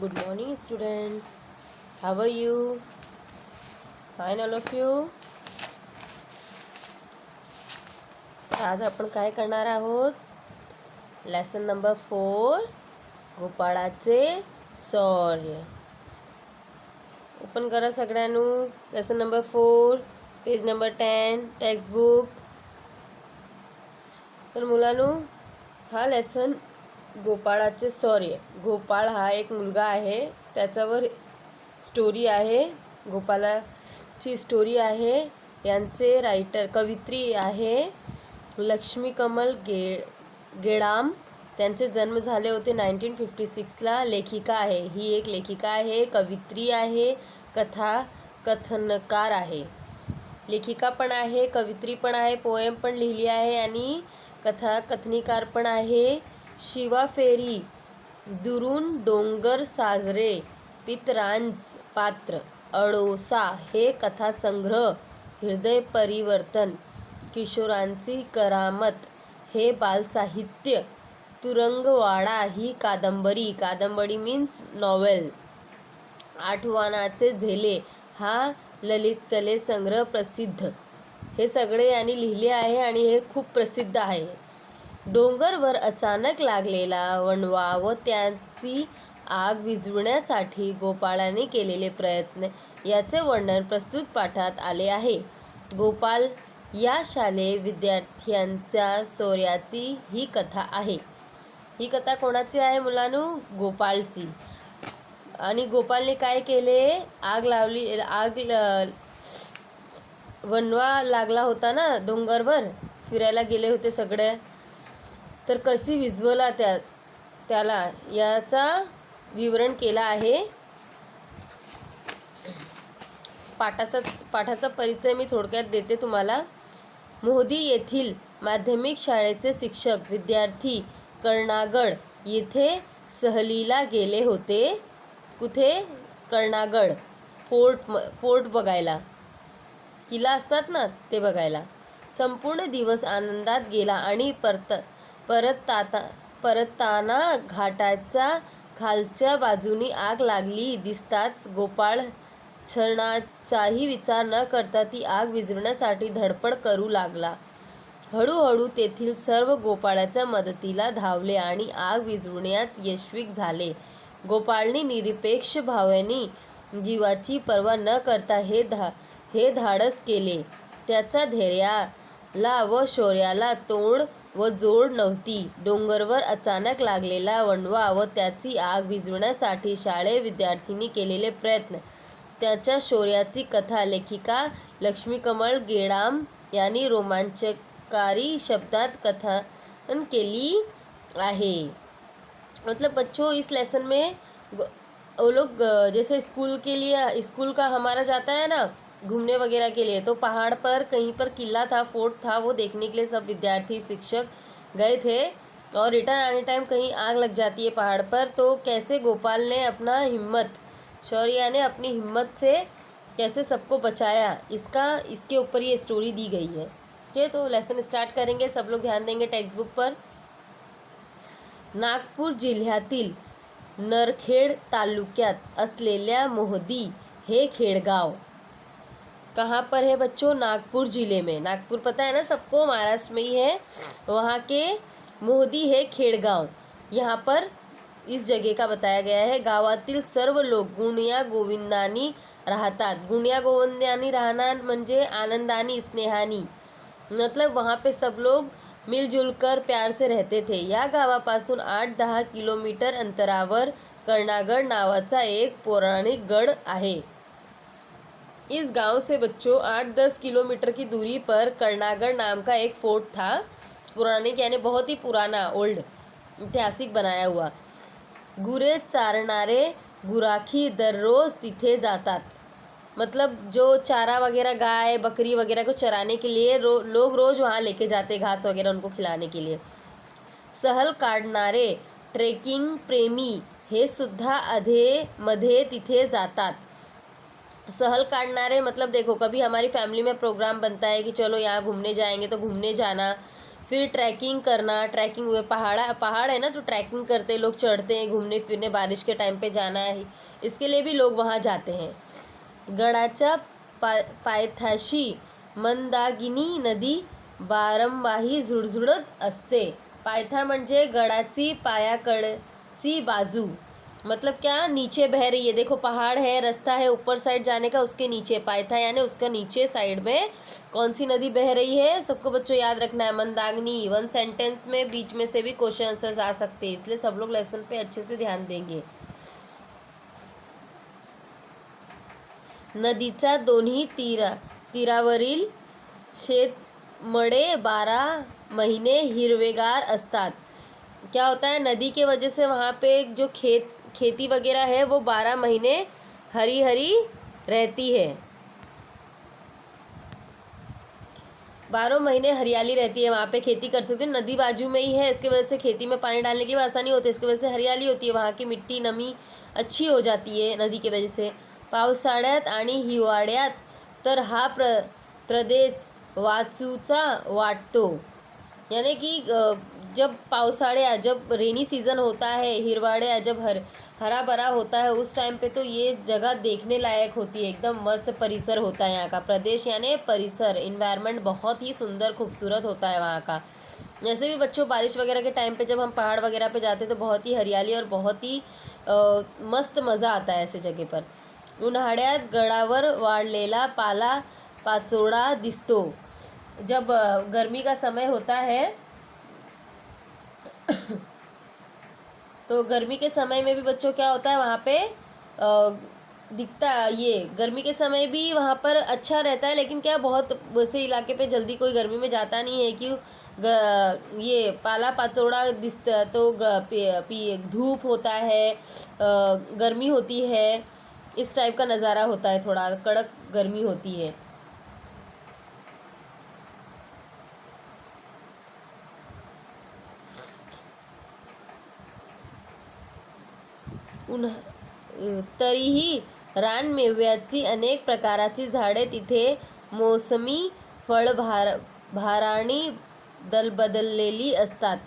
Good morning, students. How are you? Fine, all of you. आज आपण काय करणार आहोत? लेसन नंबर 4 गोपाळाचे शौर्य. ओपन करा सगळ्यांनू. Lesson number 4 page number 10 text book. तर मुलांनो, हा लेसन गोपाळाचे शौर्य. गोपाळ हा एक मुलगा आहे, त्याच्यावर स्टोरी आहे. गोपाळाची स्टोरी आहे. यांचे रायटर कवित्री आहे लक्ष्मी कमल गेडाम. त्यांचे जन्म झाले होते 1956ला. लेखिका आहे, ही एक लेखिका आहे, कवित्री आहे, कथाकथनकार आहे. लेखिका पण आहे, कवित्री पण आहे, पोएम पण लिहिली आहे आणि कथाकथनकार पण आहे. शिवा फेरी, दुरून डोंगर साजरे, पितरांज पात्र, अडोसा हे कथासंग्रह, हृदय परिवर्तन, किशोरांची करामत हे बालसाहित्य, तुरंगवाडा ही कादंबरी मीन्स नॉवेल, आठवणाचे झेले हा ललितकले संग्रह प्रसिद्ध. हे सगळे यांनी लिहिले आहे आणि हे खूप प्रसिद्ध आहे. डोंगरवर अचानक लागलेला वणवा व त्याची आग विझवण्यासाठी गोपाळाने केलेले प्रयत्न याचे वर्णन प्रस्तुत पाठात आले आहे. गोपाळ या शालेय विद्यार्थ्यांच्या शौर्याची ही कथा आहे. ही कथा कोणाची आहे मुलांनो? गोपाळची. आणि गोपाळने काय केले? आग लावली. वणवा लागला होता ना डोंगरवर, फिरायला गेले होते सगळे, तर कशी विझवला त्याला याचा विवरण केला आहे. पाठाचा परिचय मी थोडक्यात देते तुम्हाला. मोहदी येथील माध्यमिक शाळेचे शिक्षक विद्यार्थी कर्णागड येथे सहलीला गेले होते. कुठे? कर्णागड. फोर्ट बघायला, किल्ला असतात ना ते बघायला. संपूर्ण दिवस आनंदात गेला आणि परतताना घाटाच्या खालच्या बाजूनी आग लागली दिसताच गोपाळ क्षणाचाही विचार न करता ती आग विझवण्यासाठी धडपड करू लागला. हळूहळू तेथील सर्व गोपाळाच्या मदतीला धावले आणि आग विझवण्यात यशस्वी झाले. गोपाळने निरपेक्ष भावाने जीवाची पर्वा न करता हे धाडस केले. त्याच्या धैर्याला व शौर्याला तोड व जोड नव्हती. डोंगरवर अचानक लागलेला वणवा व त्याची आग विझवण्यासाठी शालेय विद्यार्थ्यांनी केलेले प्रयत्न, त्याच्या शौर्याची कथा लेखिका लक्ष्मीकमल गेडाम यांनी रोमांचकारी शब्दात कथन केली आहे. मतलब बच्चों, इस लेसन में वो लोग जैसे स्कूल का हमारा जाता है ना घूमने वगैरह के लिए, तो पहाड़ पर कहीं पर किला था, फोर्ट था, वो देखने के लिए सब विद्यार्थी शिक्षक गए थे. और रिटर्न आने टाइम कहीं आग लग जाती है पहाड़ पर, तो कैसे गोपाल ने अपना शौर्य ने अपनी हिम्मत से कैसे सबको बचाया, इसके ऊपर ये स्टोरी दी गई है. ठीक है, तो लेसन स्टार्ट करेंगे. सब लोग ध्यान देंगे टेक्स्ट बुक पर. नागपूर जिल्ह्यातील नरखेड तालुक्यात असलेल्या मोहदी हे खेडगाव. कहाँ पर है बच्चों? नागपुर जिले में. नागपुर पता है ना सबको, महाराष्ट्र में ही है. वहाँ के मोहदी है खेडगाव. यहाँ पर इस जगह का बताया गया है. गावातील सर्व लोक गुण्या गोविंदानी राहतात. गुण्या गोविंदानी राहणार म्हणजे आनंदानी, स्नेहानी. मतलब वहाँ पे सब लोग मिलजुल कर प्यार से रहते थे. या गावापासून 8-10 किलोमीटर अंतरावर कर्णागड नावाचा एक पौराणिक गड आहे. इस गांव से बच्चों 8-10 किलोमीटर की दूरी पर कर्णागढ़ नाम का एक फोर्ट था. पौराणिक यानी बहुत ही पुराना, ओल्ड, ऐतिहासिक बनाया हुआ. गुरे चारणारे गुराखी दररोज तिथे जातात. मतलब जो चारा वगैरह, गाय बकरी वगैरह को चराने के लिए लोग रोज वहाँ लेके जाते, घास वगैरह उनको खिलाने के लिए. सहल काढणारे ट्रेकिंग प्रेमी हे सुद्धा मध्ये तिथे जातात. सहल काटनारे मतलब देखो, कभी हमारी फैमिली में प्रोग्राम बनता है कि चलो यहाँ घूमने जाएंगे, तो घूमने जाना, फिर ट्रैकिंग करना, ट्रैकिंग पहाड़ है ना, तो ट्रैकिंग करते लोग चढ़ते हैं, घूमने फिरने, बारिश के टाइम पे जाना है, इसके लिए भी लोग वहाँ जाते हैं। गडाच्या पायथ्याशी मंदाकिनी नदी बारंवाही झुळझुळत असते। पायथा म्हणजे गडाची पायाकडची बाजू, मतलब क्या, नीचे बह रही है। देखो पहाड़ है, रास्ता है ऊपर साइड जाने का, उसके नीचे पायथा यानी उसका नीचे साइड में कौन सी नदी बह रही है, सबको बच्चों याद रखना है, मंदाकिनी। वन सेंटेंस में बीच में से भी क्वेश्चन आंसर्स आ सकते हैं, इसलिए सब लोग लेसन पे अच्छे से ध्यान देंगे। नदीच्या दोन्ही तीरावरील शेतमळे 12 महीने हिरवेगार असतात। क्या होता है, नदी के वजह से वहाँ पे जो खेती वगैरह है वो 12 महीने हरी हरी रहती है, 12 महीने हरियाली रहती है, वहाँ पे खेती कर सकते हैं। नदी बाजू में ही है, इसके वजह से खेती में पानी डालने के लिए आसानी होती है, इसकी वजह से हरियाली होती है, वहाँ की मिट्टी नमी अच्छी हो जाती है नदी की वजह से। पावसाळ्यात आणि हिवाळ्यात तर हा प्रदेश वाचूचा वाटतो, यानी कि जब पावसाळ्या, जब रेनी सीज़न होता है, हिरवाड़िया जब हरा भरा होता है, उस टाइम पे तो ये जगह देखने लायक होती है, एकदम मस्त परिसर होता है यहाँ का। प्रदेश यानी परिसर, इन्वायरमेंट बहुत ही सुंदर खूबसूरत होता है वहाँ का। जैसे भी बच्चों बारिश वगैरह के टाइम पे जब हम पहाड़ वगैरह पे जाते हैं तो बहुत ही हरियाली और बहुत ही मस्त मज़ा आता है ऐसे जगह पर। उन्हाळ्यात गडावर वाळलेला पाला पाचोळा दिसतो। जब गर्मी का समय होता है तो गर्मी के समय में भी बच्चों क्या होता है वहाँ पे दिखता, ये गर्मी के समय भी वहाँ पर अच्छा रहता है, लेकिन क्या बहुत वैसे इलाके पे जल्दी कोई गर्मी में जाता नहीं है, क्यों, ये पाला पाचोड़ा दिखता तो धूप होता है, गर्मी होती है, इस टाइप का नज़ारा होता है, थोड़ा कड़क गर्मी होती है। तरीही रानमेव्याची अनेक प्रकाराची झाडे तिथे मोसमी फळभारांनी बदललेली असतात।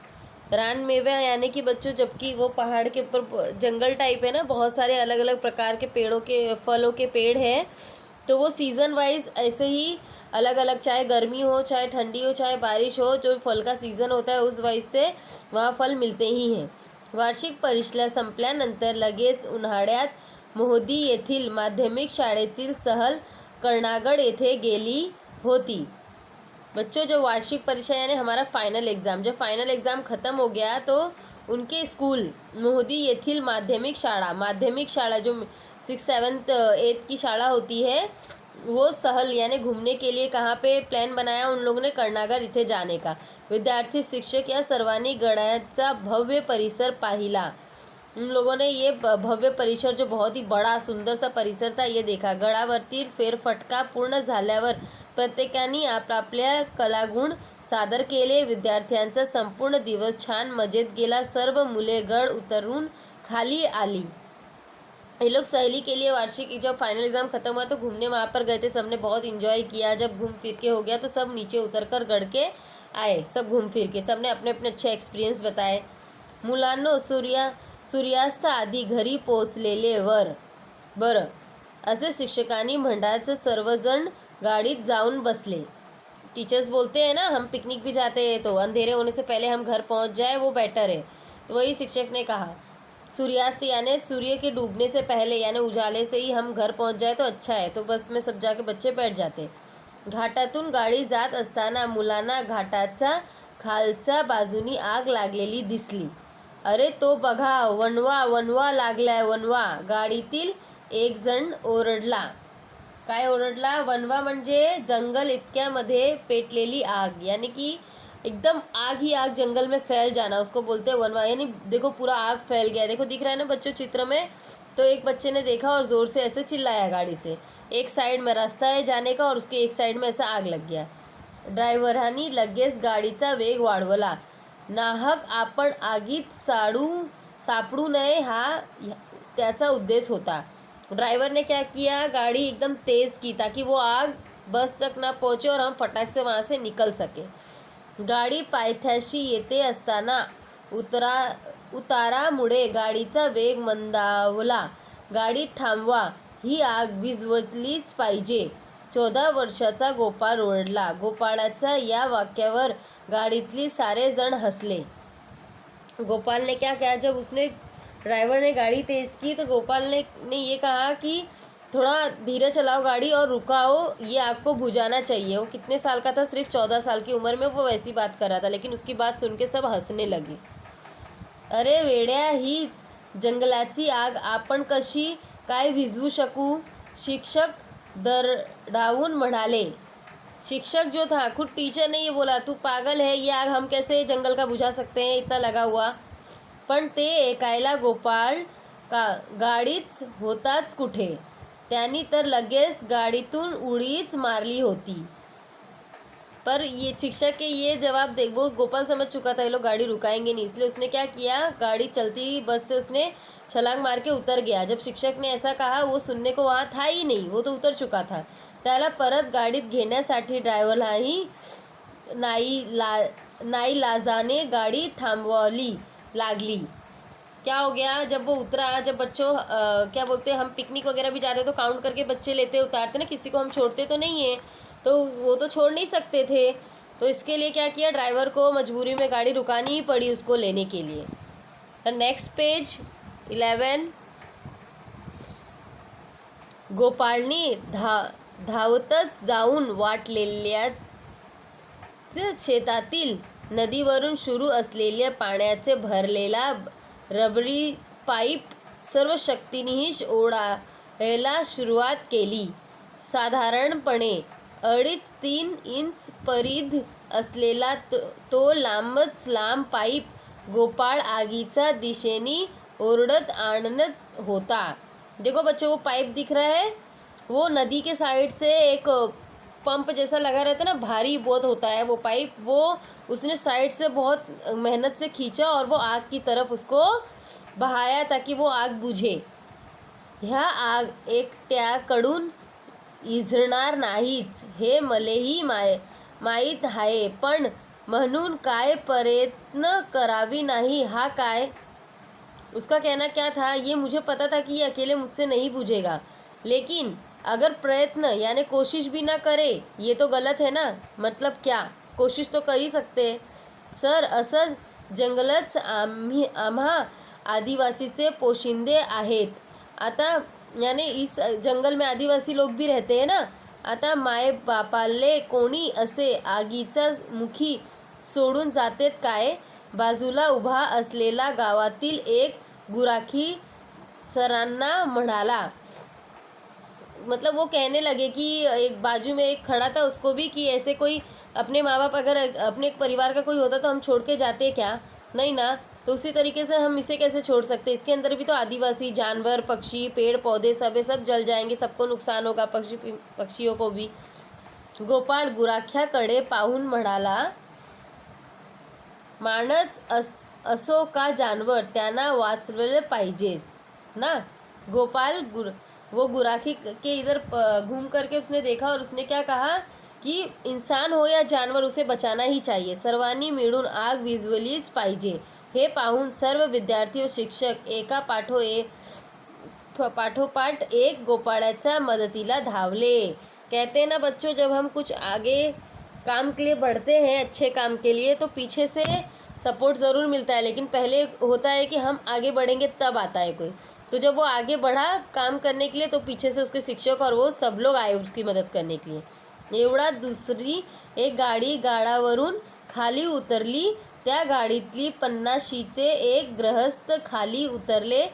रानमेवा यानी कि बच्चों, जबकि वो पहाड़ के ऊपर जंगल टाइप है ना, बहुत सारे अलग अलग प्रकार के पेड़ों के फलों के पेड़ हैं, तो वो सीज़न वाइज ऐसे ही अलग अलग, चाहे गर्मी हो, चाहे ठंडी हो, चाहे बारिश हो, जो फल का सीज़न होता है उस वाइज से वहाँ फल मिलते ही हैं। वार्षिक परीक्षा संपल्यानंतर लगेच उन्हाळ्यात मोहदी येथील माध्यमिक शाळेची सहल कर्णागड येथे गेली होती। बच्चों, जो वार्षिक परीक्षा यानी हमारा फाइनल एग्ज़ाम, जब फाइनल एग्ज़ाम ख़त्म हो गया तो उनके स्कूल मोहदी येथील माध्यमिक शाला जो 6, 7, 8 की शाला होती है, वो सहल यानी घूमने के लिए कहाँ पे प्लान बनाया उन लोगों ने, कर्णागड इथे जाने का। विद्यार्थी, शिक्षक या सर्वांनी गडाचा भव्य परिसर पाहिला। उन लोगों ने ये भव्य परिसर, जो बहुत ही बड़ा सुंदर सा परिसर था, ये देखा। गडावरती फेरफटका पूर्ण झाल्यावर प्रत्येकाने आपल्या कलागुण सादर केले। विद्यार्थ्यांचा संपूर्ण दिवस छान मजेत गेला। सर्व मुले गड उतरून खाली आली। ये लोग सहेली के लिए वार्षिक, जब फाइनल एग्ज़ाम खत्म हुआ तो घूमने वहाँ पर गए थे, सबने बहुत इंजॉय किया। जब घूम फिर के हो गया तो सब नीचे उतरकर गड़ के आए, सब घूम फिर के, सबने अपने अपने अच्छे एक्सपिरियंस बताए। मुलांनो, सूर्यास्त आधी घरी पोचलेले बरं असे शिक्षकांनी म्हणायचं, सर्वजण गाडीत जाऊन बसले। टीचर्स बोलते हैं ना, हम पिकनिक भी जाते हैं तो अंधेरे होने से पहले हम घर पहुंच जाए वो बेटर है, तो वही शिक्षक ने कहा। सूर्यास्त यानी सूर्य के डूबने से पहले यानी उजाले से ही हम घर पहुंच जाए तो अच्छा है, तो बस में सब जाके बच्चे बैठ जाते। घाटातून गाडी जात असताना मुलांना घाटाच्या खालच्या बाजूनी आग लागलेली दिसली। अरे तो बघा, वणवा लागलाय, वणवा। गाडीतील एक जण ओरडला। काय ओरडला? वणवा म्हणजे जंगल इतक्यामध्ये पेटलेली आग, यानी कि एकदम आग ही आग, जंगल में फैल जाना, उसको बोलते हैं वनवा। यानी देखो पूरा आग फैल गया, देखो दिख रहा है ना बच्चों चित्र में। तो एक बच्चे ने देखा और ज़ोर से ऐसे चिल्लाया गाड़ी से, एक साइड में रास्ता है जाने का और उसके एक साइड में ऐसा आग लग गया। ड्रायव्हरांनी लगेच गाडीचा वेग वाढवला। नाहक आपण आगीत सापडू नये हा त्याचा उद्देश होता। ड्राइवर ने क्या किया, गाड़ी एकदम तेज़ की ताकि वो आग बस तक ना पहुँचे और हम फटाक से वहाँ से निकल सके। गाडी पायथ्याशी येते असताना उतारामुळे गाडीचा वेग मंदावला. गाडी थांबवा, ही आग विझवलीच पाहिजे. 14 वर्षाचा गोपाळ ओरडला. गोपाळाच्या या वाक्यावर गाडीतली सारे जण हंसले. गोपाल ने क्या किया, जब उसने ड्राइवर ने गाड़ी तेज़ की तो गोपाल ने ये कहा कि थोड़ा धीरे चलाओ गाड़ी और रुकाओ, ये आग को बुझाना चाहिए. वो कितने साल का था, सिर्फ 14 साल की उम्र में वो वैसी बात कर रहा था, लेकिन उसकी बात सुन के सब हंसने लगे. अरे वेड्या, ही जंगलाची आग आपण कशी काय विझवू शकू, शिक्षक दरडावून म्हणाले. शिक्षक जो था, खुद टीचर ने ये बोला, तू पागल है, ये आग हम कैसे जंगल का बुझा सकते हैं, इतना लगा हुआ. पण ते ऐकायला गोपाळ गाडीच होताच कुठे. त्यांनी तर लगेच गाडीतून उडीच मारली होती. पर ये शिक्षक के ये जवाब दे, वो गोपाल समझ चुका था ये लोग गाड़ी रुकाएंगे नहीं, इसलिए उसने क्या किया, गाड़ी चलती बस से उसने छलांग मार के उतर गया. जब शिक्षक ने ऐसा कहा, वो सुनने को वहाँ था ही नहीं, वो तो उतर चुका था. त्याला परत गाडीत घेण्यासाठी ड्रायव्हरलाही नाईलाजाने गाडी थांबवावी लागली. क्या हो गया, जब वो उतरा, जब बच्चों क्या बोलते हैं, हम पिकनिक वगैरह भी जाते तो काउंट करके बच्चे लेते उतारते ना, किसी को हम छोड़ते तो नहीं है, तो वो तो छोड़ नहीं सकते थे. तो इसके लिए क्या किया, ड्राइवर को मजबूरी में गाड़ी रुकानी ही पड़ी उसको लेने के लिए. Next page 11. गोपाळनी धावतच जाऊन वाटलेल्याच शेतातील नदीवरून सुरू असलेल्या पाण्याचे भरलेला रबरी पाईप सर्व शक्तीनिशी ओढायला सुरुवात केली. साधारणपणे 2.5-3 इंच परिघ असलेला तो लांबच लांब पाईप गोपाळ आगीच्या दिशेने ओरडत आणत होता. देखो बच्चों, वो पाइप दिख रहा है, वो नदी के साइड से एक पंप जैसा लगा रहता है ना, भारी बहुत होता है वो पाइप, वो उसने साइड से बहुत मेहनत से खींचा और वो आग की तरफ उसको बहाया ताकि वो आग बुझे. ह्या आग एकट्याकडून इझणार नाहीच हे मलेही माहीत आहे, पण म्हणून काय प्रयत्न करावी नाही, हा काय. उसका कहना क्या था, ये मुझे पता था कि ये अकेले मुझसे नहीं बुझेगा, लेकिन अगर प्रयत्न यानी कोशिश भी ना करे, ये तो गलत है ना. मतलब क्या, कोशिश तो कर ही सकते हैं. सर, असं जंगलच आम्हा आदिवासीचे पोशिंदे आहेत. आता यानी इस जंगल में आदिवासी लोग भी रहते हैं ना. आता माय बापाले कोणी असे आगीचा मुखी सोडून जातेत काय. बाजूला उभा असलेला गावातील एक गुराखी सरांना म्हणाला. मतलब वो कहने लगे कि एक बाजू में एक खड़ा था, उसको भी कि ऐसे कोई अपने माँ बाप अगर अपने परिवार का कोई होता तो हम छोड़ के जाते क्या, नहीं ना. तो उसी तरीके से हम इसे कैसे छोड़ सकते, इसके अंदर भी तो आदिवासी जानवर, पक्षी, पेड़ पौधे सब जल जाएंगे, सबको नुकसान होगा, पक्षियों को भी. गोपाळ गुराख्याकडे पाहून म्हणाला, माणस असो का जानवर, त्यांना वाचवले पाहिजेस ना. गोपाल वो गुराखी के इधर घूम करके उसने देखा और उसने क्या कहा कि इंसान हो या जानवर, उसे बचाना ही चाहिए. सर्वांनी मिळून आग विझवलीच पाहिजे. हे पाहून सर्व विद्यार्थी व शिक्षक एका पाठोपाठ एक गोपाळाच्या मदतीला धावले. कहते हैं ना बच्चों, जब हम कुछ आगे काम के लिए बढ़ते हैं, अच्छे काम के लिए, तो पीछे से सपोर्ट ज़रूर मिलता है, लेकिन पहले होता है कि हम आगे बढ़ेंगे तब आता है कोई. तो जब वो आगे बढ़ा काम करने के लिए, तो पीछे से उसके शिक्षक और वो सब लोग आए उसकी मदद करने के लिए. एवढा दुसरी एक गाडी गाडावरून खाली उतरली. त्या गाडीतली 50शीचे एक गृहस्थ खाली उतरले.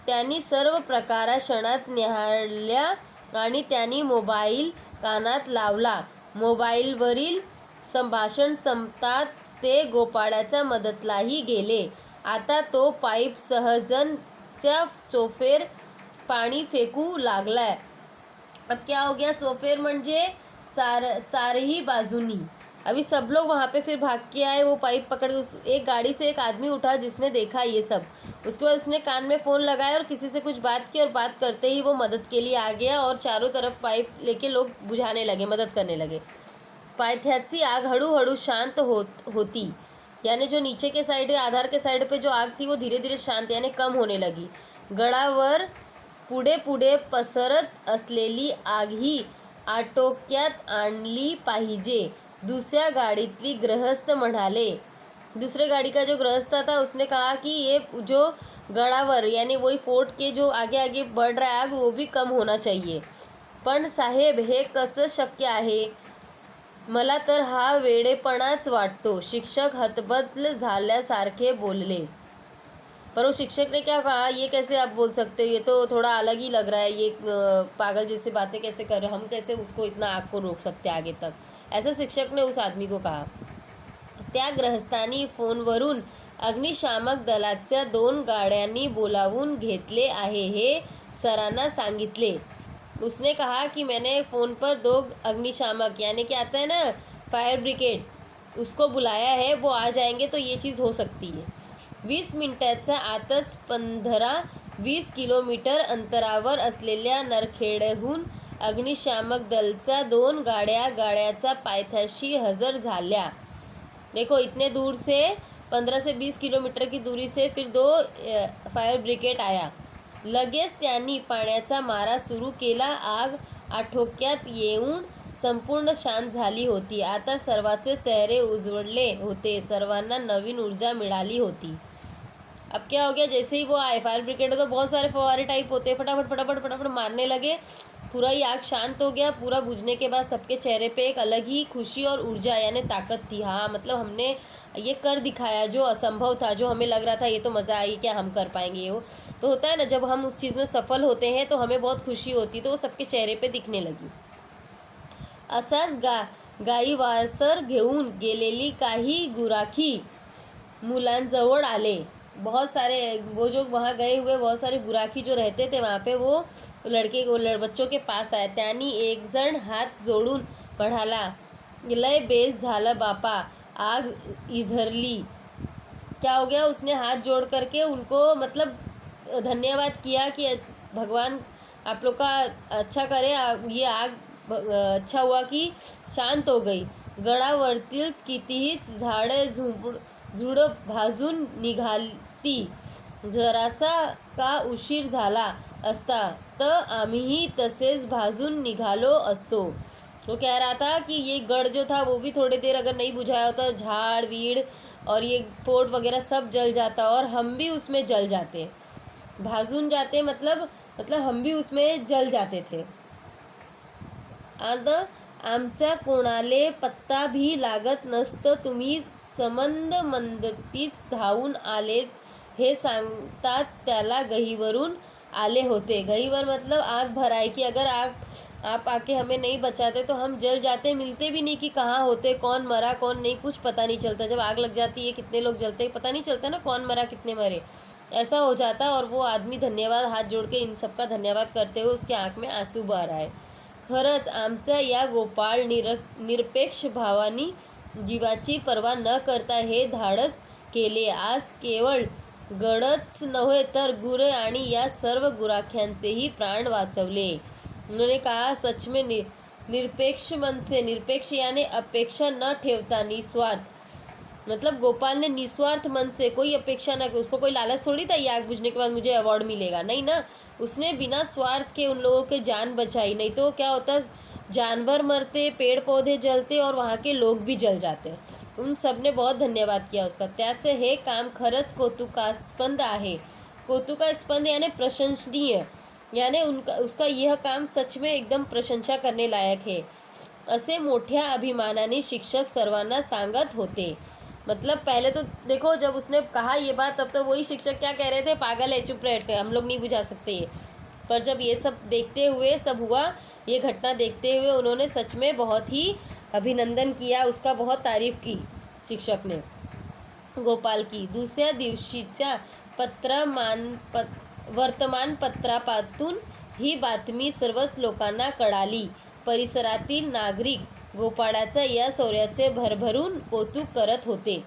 त्यांनी सर्व प्रकारा क्षणात निहाळल्या आणि त्यांनी मोबाईल कानात लावला. मोबाईलवरील संभाषण संपताच ते गोपाळाच्या मदतलाही गेले. आता तो पाईप सहजनच्या चोफेर पाणी फेकू लागलाय. अब क्या हो गया, चोफेर म्हणजे चारही बाजूनी. अभी सब लोग वहाँ पे फिर भाग के आए, वो पाइप पकड़ के. एक गाड़ी से एक आदमी उठा जिसने देखा ये सब. उसके बाद उसने कान में फ़ोन लगाया और किसी से कुछ बात की, और बात करते ही वो मदद के लिए आ गया और चारों तरफ पाइप लेके लोग बुझाने लगे, मदद करने लगे. पायथ्याची आग हळूहळू शांत होती, यानी जो नीचे के साइड है, आधार के साइड पे जो आग थी वो धीरे धीरे शांत यानी कम होने लगी. गडावर पुढे पुढे पसरत असलेली आग ही आटोक्यात आणली पाहिजे, दुसऱ्या गाडीतली गृहस्थ म्हणाले. दूसरे गाड़ी का जो गृहस्थ था उसने कहा कि ये जो गडावर यानी वही फोर्ट के जो आगे आगे बढ़ रहा है आग वो भी कम होना चाहिए. पण साहेब हे कसं शक्य आहे? मला तर हा वेडेपणाच वाटतो, शिक्षक हतबल झाल्यासारखे बोलले. पर वो शिक्षक ने क्या कहा, ये कैसे आप बोल सकते हो, ये तो थोड़ा अलग ही लग रहा है, ये पागल जैसे बातें कैसे कर रहे हो, हम कैसे उसको इतना आग को रोक सकते आगे तक, ऐसा शिक्षक ने उस आदमी को कहा. त्या गृहस्थांनी फोनवरून अग्निशामक दलाच्या 2 गाड्यांनी बोलावून घेतले आहे हे सरांना सांगितले. उसने कहा कि मैंने फ़ोन पर 2 अग्निशामक यानी कि आता है ना फायर ब्रिगेड, उसको बुलाया है, वो आ जाएंगे तो ये चीज़ हो सकती है. 20 मिनिटाच्या आतच 15-20 किलोमीटर अंतरावर असलेल्या नरखेडहून अग्निशामक दलच्या 2 गाड्याच्या पायथ्याशी हजर झाल्या. देखो इतने दूर से 15 से 20 किलोमीटर की दूरी से फिर 2 फायर ब्रिगेड आया. लगेच त्यांनी पाण्याचा मारा सुरू केला. आग आटोक्यात येऊन संपूर्ण शांत झाली होती. आता सर्वांचे चेहरे उजळले होते, सर्वांना नवीन ऊर्जा मिळाली होती. अब क्या हो गया, जैसे ही वो आए फायर ब्रिगेड तो बहुत सारे फवारे टाइप होते, फटाफट फटाफट फटाफट मारने लगे. पूरा ही आग शांत हो गया. पूरा बुझने के बाद सबके चेहरे पे एक अलग ही खुशी और ऊर्जा यानी ताकत थी. हाँ मतलब हमने ये कर दिखाया जो असंभव था, जो हमें लग रहा था ये तो मज़ा आई क्या हम कर पाएंगे, वो तो होता है ना जब हम उस चीज़ में सफल होते हैं तो हमें बहुत खुशी होती, तो वो सबके चेहरे पे दिखने लगी. असाच गाईवासर घेऊन गेलेली काही गुराखी मुलांजवळ आले. बहुत सारे वो जो वहाँ गए हुए बहुत सारे गुराखी जो रहते थे वहाँ पे वो बच्चों के पास आए. त्यांनी एक जण हात जोडून म्हणाला, लय बेस झालं बापा, आग इझरली. क्या हो गया, उसने हाथ जोड़ करके उनको मतलब धन्यवाद किया कि भगवान आप लोग का अच्छा करे, ये आग अच्छा हुआ कि शांत हो गई. गडावरतील कितीही झाडे झुडं भाजून निघाली. जरासा का उशीर झाला असता तर आम्हीही तसेच भाजून निघालो असतो. वो कह रहा था कि ये गढ़ जो था वो भी थोड़ी देर अगर नहीं बुझाया होता, झाड़ वीड़ और ये फोर्ट वगैरह सब जल जाता और हम भी उसमें जल जाते. भाजून जाते मतलब हम भी उसमें जल जाते थे. आता आमचा कोणाले पत्ता भी लागत नसतं. तुम्ही संबंध मंदतीच धावून आले हे सांगतात त्याला गहीवरून आले होते. गहीवर मतलब आग भराई कि अगर आप आके हमें नहीं बचाते तो हम जल जाते, मिलते भी नहीं कि कहाँ होते, कौन मरा कौन नहीं, कुछ पता नहीं चलता. जब आग लग जाती है कितने लोग जलते हैं पता नहीं चलता ना, कौन मरा कितने मरे, ऐसा हो जाता. और वो आदमी धन्यवाद हाथ जोड़ के इन सबका धन्यवाद करते हुए उसके आँख में आंसू बह रहा है. खरंच आमच्या या गोपाळ निरपेक्ष भावानी जीवाची पर्वा न करता हे धाडस केले. आज केवळ गडच नव्हे तर गुरे आणि या सर्व गुराख्यांचेही प्राण वाचवले. उन्होंने कहा सच में निरपेक्ष मन से, निरपेक्ष यानी अपेक्षा न ठेवता निस्वार्थ, मतलब गोपाल ने निस्वार्थ मन से कोई अपेक्षा ना की, उसको कोई लालच थोड़ी था ये आग बुझने के बाद मुझे अवार्ड मिलेगा, नहीं ना. उसने बिना स्वार्थ के उन लोगों के जान बचाई. नहीं तो क्या होता, जानवर मरते, पेड़ पौधे जलते और वहाँ के लोग भी जल जाते. उन सब ने बहुत धन्यवाद किया उसका. त्याचे हे काम खरंच कौतुकास्पद आहे. कौतुकास्पद यानी प्रशंसनीय, यानी उसका यह काम सच में एकदम प्रशंसा करने लायक है, असे मोठ्या अभिमानाने शिक्षक सर्वांना सांगत होते. मतलब पहले तो देखो जब उसने कहा ये बात तब तो वही शिक्षक क्या कह रहे थे, पागल है, चुप रहते, हम लोग नहीं बुझा सकते ये. पर जब ये सब देखते हुए सब हुआ, ये घटना देखते हुए उन्होंने सच में बहुत ही अभिनंदन किया, उसका बहुत तारीफ की शिक्षक ने गोपाल की. दुसऱ्या दिवशीच्या वर्तमानपत्रापासून ही बातमी सर्वच लोकांना कळाली. परिसरातील नागरिक गोपाळाच्या या शौर्याचे भरभरून कौतुक करत होते.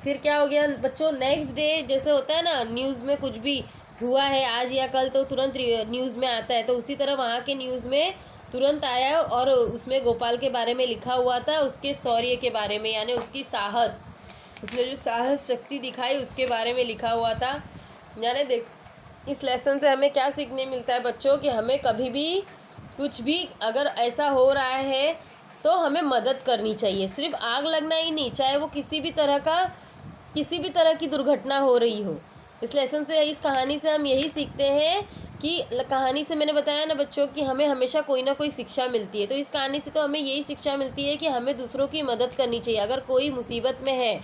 फिर क्या हो गया बच्चों, नेक्स्ट डे जैसे होता है ना न्यूज़ में कुछ भी हुआ है आज या कल तो तुरंत न्यूज़ में आता है, तो उसी तरह वहाँ के न्यूज़ में तुरंत आया और उसमें गोपाल के बारे में लिखा हुआ था, उसके शौर्य के बारे में, यानी उसकी साहस, उसने जो साहस शक्ति दिखाई उसके बारे में लिखा हुआ था। यानी देख, इस लेसन से हमें क्या सीखने मिलता है बच्चों, कि हमें कभी भी कुछ भी अगर ऐसा हो रहा है तो हमें मदद करनी चाहिए। सिर्फ आग लगना ही नहीं, चाहे वो किसी भी तरह की दुर्घटना हो रही हो। इस लेसन से, इस कहानी से हम यही सीखते हैं कि कहानी से मैंने बताया ना बच्चों कि हमें हमेशा कोई ना कोई शिक्षा मिलती है। तो इस कहानी से तो हमें यही शिक्षा मिलती है कि हमें दूसरों की मदद करनी चाहिए। अगर कोई मुसीबत में है,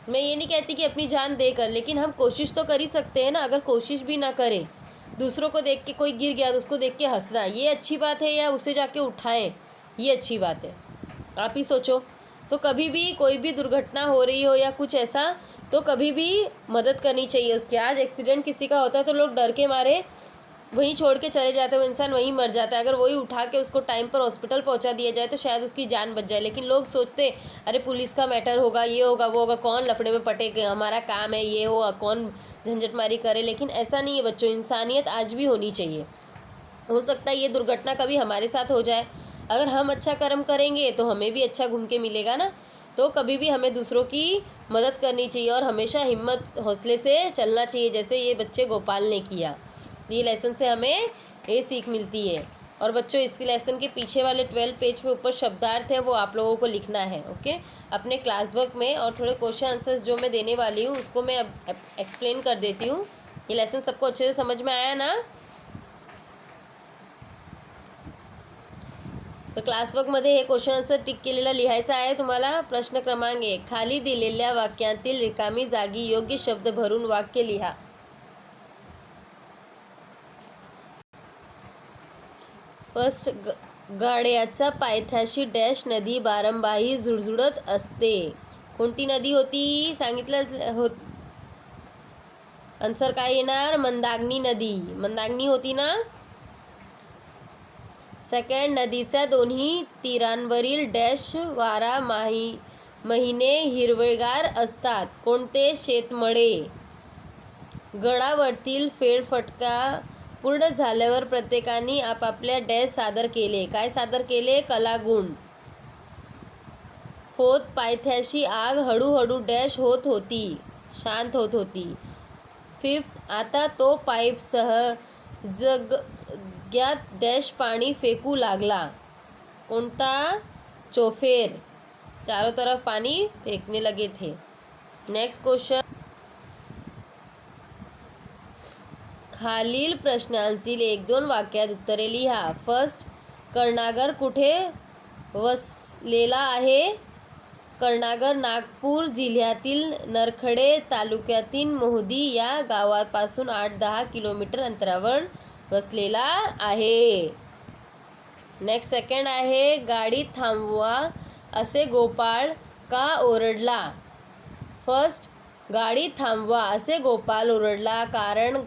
मैं ये नहीं कहती कि अपनी जान देकर, लेकिन हम कोशिश तो कर ही सकते हैं ना। अगर कोशिश भी ना करें, दूसरों को देख के कोई गिर गया तो उसको देख के हंसना, ये अच्छी बात है, या उसे जाके उठाएं, ये अच्छी बात है? आप ही सोचो। तो कभी भी कोई भी दुर्घटना हो रही हो या कुछ ऐसा, तो कभी भी मदद करनी चाहिए उसकी। आज एक्सीडेंट किसी का होता है तो लोग डर के मारे वहीं छोड़ के चले जाते हैं, वो इंसान वहीं मर जाता है। अगर वही उठा के उसको टाइम पर हॉस्पिटल पहुंचा दिया जाए तो शायद उसकी जान बच जाए। लेकिन लोग सोचते अरे पुलिस का मैटर होगा, ये होगा, वो होगा, कौन लफड़े में पटे, हमारा काम है, ये हो, कौन झंझटमारी करे। लेकिन ऐसा नहीं है बच्चों, इंसानियत आज भी होनी चाहिए। हो सकता है ये दुर्घटना कभी हमारे साथ हो जाए, अगर हम अच्छा कर्म करेंगे तो हमें भी अच्छा घूम के मिलेगा ना। तो कभी भी हमें दूसरों की मदद करनी चाहिए और हमेशा हिम्मत हौसले से चलना चाहिए, जैसे ये बच्चे गोपाल ने किया। ये लेसन से हमें ये सीख मिलती है। और बच्चों, इसके लेसन के पीछे वाले 12 पेज पे ऊपर शब्दार्थ है, वो आप लोगों को लिखना है, ओके, अपने क्लास वर्क में। और थोड़े क्वेश्चन आंसर्स जो मैं देने वाली हूँ उसको मैं अब एक्सप्लेन कर देती हूँ। ये लेसन सबको अच्छे से समझ में आया ना? तर क्लासवर्कमध्ये हे क्वेश्चन आन्सर टिक केलेलं लिहायचं आहे तुम्हाला. प्रश्न क्रमांक 1, खाली दिलेल्या वाक्यातील रिकामी जागी योग्य शब्द भरून वाक्य लिहा. फर्स्ट, गाड्याचा पायथ्याशी डॅश नदी बारंबारी झुळझुळत असते. कोणती नदी होती सांगितलं होत? आन्सर काय येणार? मंदाकिनी नदी. मंदाकिनी होती ना. सेकंड, नदीच्या दोन्ही तीरांवरील डॅश वारा महिने हिरवेगार असतात. कोणते? शेतमळे. गडावरतील फेरफटका पूर्ण झाल्यावर प्रत्येकाने आपापल्या डॅश सादर केले. काय सादर केले? कलागुण. फोर्थ, पायथ्याशी आग हळूहळू डॅश होत होती, शांत होत होती. फिफ्थ, आता तो पाईपसह जग्यात डॅश पाणी फेकू लागला. कोणता? चोफेर. चारों तरफ पानी फेंकने लगे थे. नेक्स्ट क्वेश्चन, खालील प्रश्नांतील 1-2 वाक्यात उत्तरे लिहा. फर्स्ट, कर्णागर कुठे वसलेला आहे? कर्णागर नागपूर जिल्ह्यातील नरखेड तालुक्यातील मोहदी या गावापासून 8-10 किलोमीटर अंतरावर वसलेला आहे. नेक्स्ट सेकंड आहे, गाडी थांबवा असे गोपाळ का ओरडला? फर्स्ट, गाडी थांबवा असे गोपाल ओरडला कारण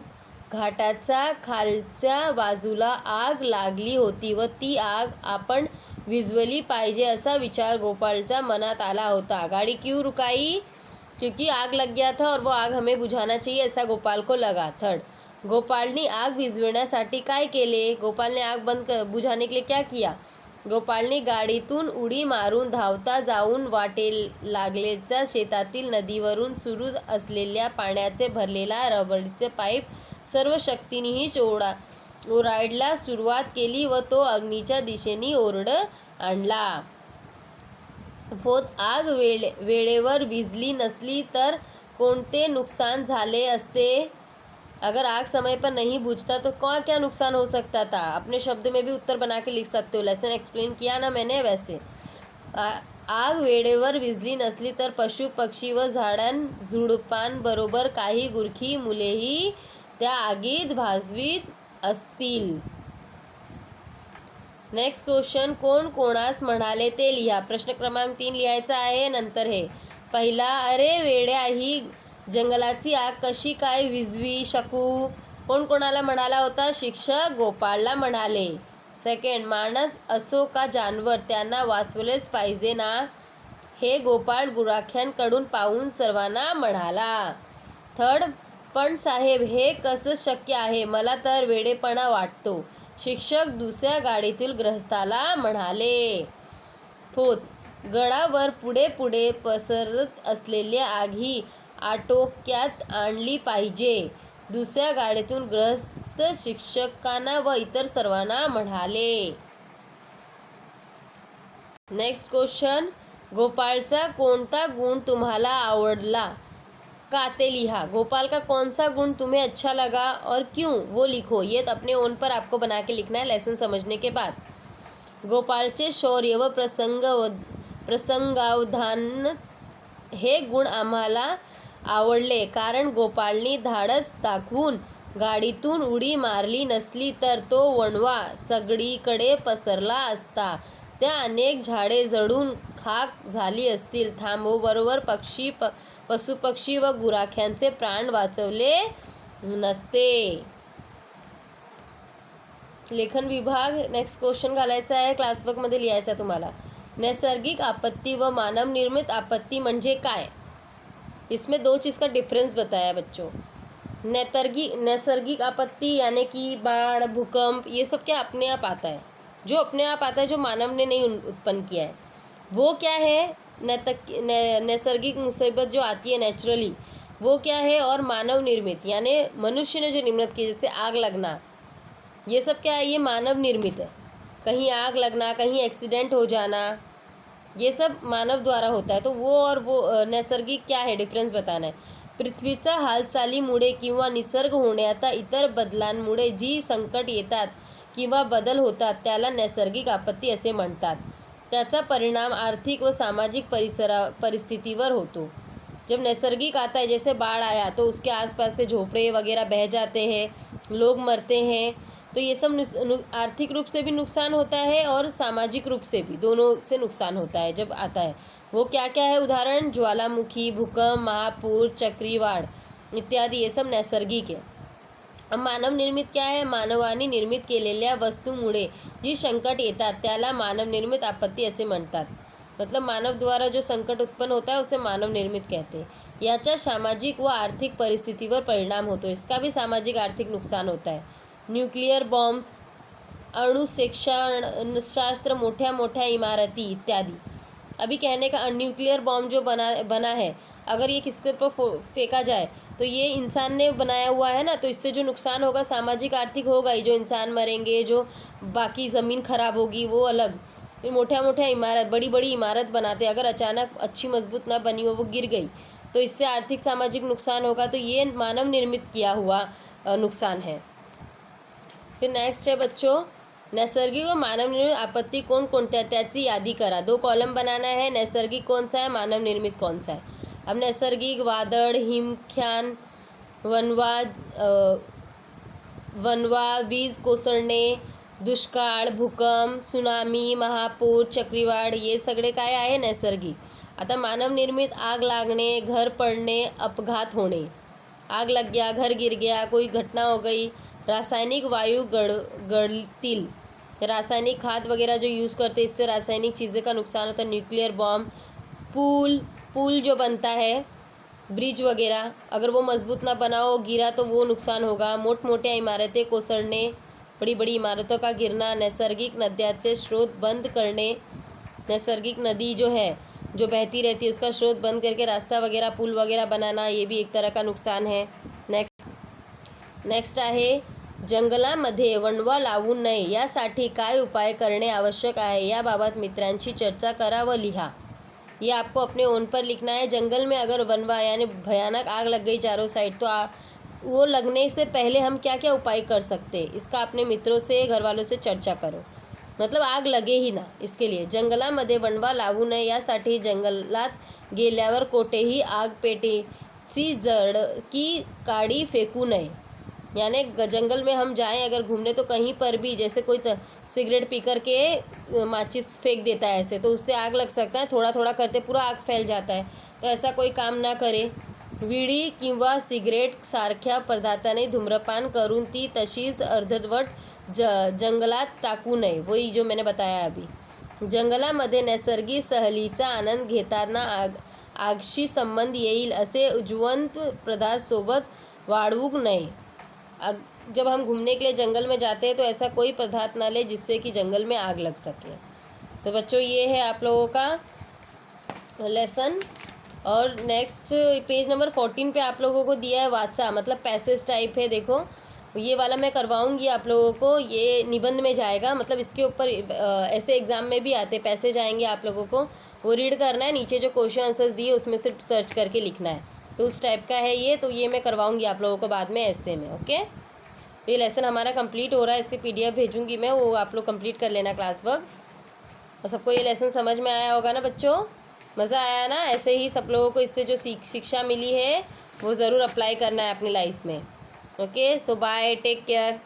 घाटाच्या खालच्या बाजूला आग लागली होती व ती आग आपण विझवली पाहिजे असा विचार गोपालच्या मनात आला होता. गाड़ी क्यों रुकाई? क्योंकि आग लग गया था और वो आग हमें बुझाना चाहिए ऐसा गोपाल को लगा. थर्ड, गोपालने आग विझवण्यासाठी काय केले? गोपाल ने आग बुझाने के लिए क्या किया? गोपालने गाडीतून उडी मारून धावता जाऊन वाटेलागलेच्या शेतातील नदीवरून सुरू असलेल्या पाण्याचे भरलेला रबरीचे पाईप सर्व शक्तीनेही ओरडायला सुरुवात केली व तो अग्नीच्या दिशेने ओरड आणला. फोर्थ, आग वेळेवर विझली नसली तर कोणते नुकसान झाले असते? अगर आग समय पर नहीं बुझता तो क्या नुकसान हो सकता था? अपने शब्द में भी उत्तर बना के लिख सकते हो. लेसन एक्सप्लेन किया ना मैंने वैसे. आग वेळेवर विझली नसली तर पशु पक्षी व झाडांझुडपांबरोबर काही गुरखी मुलेही त्या आगीत भाजवीत असतील. नेक्स्ट क्वेश्चन, कोण कोणास म्हणाले ते लिहा. प्रश्न क्रमांक 3 लिहायचा आहे. नंतर हे पहिला, अरे वेड्या ही जंगलाची आग कशी काय विझवी शकू? कोण कोणाला म्हणाला होता? शिक्षक गोपाळला म्हणाले. सेकंड, माणस असो का जानवर त्यांना वाचवलेच पाहिजे ना, हे गोपाळ गुराख्यांकडून पाहून सर्वांना म्हणाला. थर्ड, पण साहेब हे कसं शक्य आहे? मला तर वेडेपणा वाटतो. शिक्षक दुसऱ्या गाडीतील गृहस्थाला म्हणाले. 4. गडावर पुढे पुढे पसरत असलेली आग ही आटोक्यात आणली पाहिजे. दुसऱ्या गाडीतून गृहस्थ शिक्षकांना व इतर सर्वांना म्हणाले. Next question. गोपाळचा कोणता गुण तुम्हाला आवडला? का ते लिहा. गोपाल का कौन सा गुण तुम्हें अच्छा लगा और क्यों, वो लिखो. ये अपने ओन पर आपको बना के लिखना है लेसन समझने के बाद. गोपाळचे शौर्य व प्रसंगावधान हे गुण आम्हाला आवडले, कारण गोपाळनी धाडस दाखवून गाडीतून उडी मारली नसली तर तो वणवा सगळीकडे पसरला असता. त्या अनेक झाडे जळून खाक झाली असतील. थांबोबरोबर पशुपक्षी व गुराख्यांचे प्राण वाचवले नसते. लेखन विभाग. नेक्स्ट क्वेश्चन घालायचा आहे, क्लासवर्कमध्ये लिहायचा तुम्हाला. नैसर्गिक आपत्ती व मानव निर्मित आपत्ती म्हणजे काय? इसमें दो चीज़ का डिफरेंस बताया बच्चों. नैसर्गिक आपत्ति यानी कि बाढ़, भूकंप, ये सब क्या अपने आप आता है, जो अपने आप आता है, जो मानव ने नहीं उत्पन्न किया है. वो क्या है? नैसर्गिक मुसीबत जो आती है नेचुरली, वो क्या है? और मानव निर्मित यानी मनुष्य ने जो निर्मित की, जैसे आग लगना, ये सब क्या है? ये मानव निर्मित है. कहीं आग लगना, कहीं एक्सीडेंट हो जाना, ये सब मानव द्वारा होता है. तो वो और वो नैसर्गिक क्या है, डिफरन्स बताना है. पृथ्वीच्या हालचालीमुळे किंवा निसर्ग होण्याच्या इतर बदलांमुळे जी संकट येतात किंवा बदल होतात त्याला नैसर्गिक आपत्ती असे म्हणतात. त्याचा परिणाम आर्थिक व सामाजिक परिस्थितीवर होतो. जब नैसर्गिक आता है, जैसे बाढ़ आया तो उसके आसपास के झोपड़े वगैरह बह जाते हैं, लोग मरते हैं, तो ये सब आर्थिक रूप से भी नुकसान होता है और सामाजिक रूप से भी, दोनों से नुकसान होता है जब आता है. वो क्या क्या है उदाहरण? ज्वालामुखी, भूकंप, महापूर, चक्रीवाढ इत्यादी, ये सब नैसर्गिक है. अब मानव निर्मित क्या है? मानवाने निर्मित केलेल्या वस्तूमुळे जी संकट येतात त्याला मानव निर्मित आपत्ती असे म्हणतात. मतलब मानव द्वारा जो संकट उत्पन्न होता है उसे मानव निर्मित कहते हैं. याचा सामाजिक व आर्थिक परिस्थितीवर परिणाम होतो. इसका भी सामाजिक आर्थिक नुकसान होता है. न्यूक्लियर बॉम्ब्स, अणुशास्त्र, मोठ्या मोठ्या इमारती इत्यादि. अभी कहने का न्यूक्लियर बॉम्ब जो बना है, अगर ये किसके ऊपर फेंका जाए तो ये इंसान ने बनाया हुआ है ना, तो इससे जो नुकसान होगा सामाजिक आर्थिक होगा ही. जो इंसान मरेंगे, जो बाकी ज़मीन खराब होगी वो अलग. फिर मोठ्या मोठ्या इमारत, बड़ी बड़ी इमारत बनाते, अगर अचानक अच्छी मजबूत ना बनी हो, वो गिर गई तो इससे आर्थिक सामाजिक नुकसान होगा. तो ये मानव निर्मित किया हुआ नुकसान है. फिर नेक्स्ट है बच्चों, नैसर्गिक व मानव निर्मित आपत्ती कोणकोणत्या त्याची यादी करा. 2 कॉलम बनाना है. नैसर्गिक कौन सा है, मानव निर्मित कौन सा है. अब नैसर्गिक वादळ, हिमख्यान, वणवा, वीज कोसळणे, दुष्काळ, भूकंप, सुनामी, महापूर, चक्रीवाढ, ये सगळे काय आहे? नैसर्गिक. आता मानव निर्मित आग लागणे, घर पडणे, अपघात होणे. आग लग गया, घर गिर गया, कोई घटना हो गई. रासायनिक वायु गड़तील, रासायनिक खाद वगैरह जो यूज़ करते हैं इससे रासायनिक चीज़ें का नुकसान होता है. न्यूक्लियर बॉम्ब, पुल जो बनता है, ब्रिज वगैरह, अगर वो मजबूत ना बना हो, गिरा तो वो नुकसान होगा. मोठमोठ्या इमारतें कोसळणे, बड़ी बड़ी इमारतों का गिरना. नैसर्गिक नद्यांचे स्रोत बंद करने, नैसर्गिक नदी जो है जो बहती रहती है उसका स्रोत बंद करके रास्ता वगैरह, पुल वगैरह बनाना, ये भी एक तरह का नुकसान है. नेक्स्ट आहे, जंगलामध्ये वणवा लावू नये यासाठी काय उपाय करणे आवश्यक आहे याबाबत मित्रांशी चर्चा करा व लिहा. ये आपको अपने ओन पर लिखना है. जंगल में अगर वनवा यानी भयानक आग लग गई चारों साइड, तो वो लगने से पहले हम क्या क्या उपाय कर सकते हैं, इसका अपने मित्रों से, घर वालों से चर्चा करो. मतलब आग लगे ही ना, इसके लिए. जंगलामध्ये वणवा लावू नये यासाठी जंगलात गेल्यावर कोठेही आग पेटेची जड की काडी फेकू नये. यानी जंगल में हम जाएं अगर घूमने तो कहीं पर भी, जैसे कोई सिगरेट पी कर के माचिस फेंक देता है ऐसे, तो उससे आग लग सकता है. थोड़ा थोड़ा करते पूरा आग फैल जाता है. तो ऐसा कोई काम ना करे. विडी किंवा सिगरेट सारख्या पदार्थाने धूम्रपान करून ती तशीच अर्धवट जंगलात टाकू नये. वही जो मैंने बताया अभी. जंगलामध्ये नैसर्गिक सहलीचा आनंद घेताना आगशी संबंध येईल असे जिवंत पदार्थ सोबत वाढवू नये. जब हम घूमने के लिए जंगल में जाते हैं तो ऐसा कोई पदार्थ ना ले जिससे कि जंगल में आग लग सके। तो बच्चों ये है आप लोगों का लेसन। और नेक्स्ट पेज नंबर 14 पे आप लोगों को दिया है वाचा, मतलब पैसेज टाइप है। देखो ये वाला मैं करवाऊंगी आप लोगों को, ये निबंध में जाएगा, मतलब इसके ऊपर ऐसे एग्जाम में भी आते पैसेज आएंगे, आप लोगों को वो रीड करना है, नीचे जो क्वेश्चन आंसर्स दिए उसमें से सर्च करके लिखना है। तो उस टाइप का है ये, तो ये मैं करवाऊंगी आप लोगों को बाद में ऐसे में। ओके, ये लेसन हमारा कंप्लीट हो रहा है, इसके PDF भेजूंगी मैं, वो आप लोग कंप्लीट कर लेना क्लास वर्क। और सबको ये लेसन समझ में आया होगा ना बच्चों, मज़ा आया ना? ऐसे ही सब लोगों को इससे जो शिक्षा मिली है वो ज़रूर अप्लाई करना है अपनी लाइफ में। Okay, so bye, take care.